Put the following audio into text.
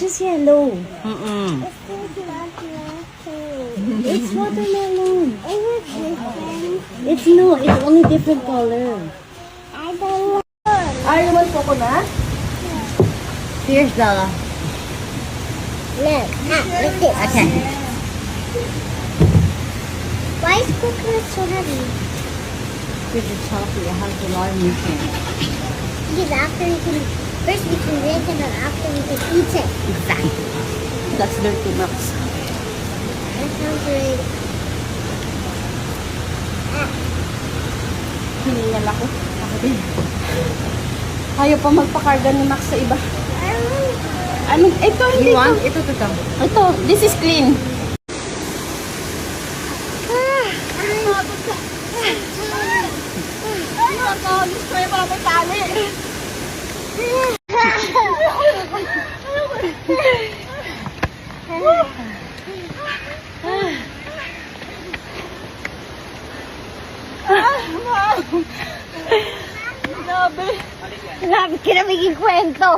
just yellow. Mm-mm. It's watermelon. It's no, it's only different color. I don't want. Are you want coconut? Here's the... Look, look this. Okay. Why is coconut so heavy? Because it's healthy, it has a lot of nutrients. Because after we can, first we can drink it and after we can eat it. Exactly. That's dirty Max. That sounds great. Hiningal ako. Ako din. Ayaw pa magpakarga ni Max sa iba. Ano? Ito, hindi You want? ito. Ito, this is clean. Grabe ka na maging kwento.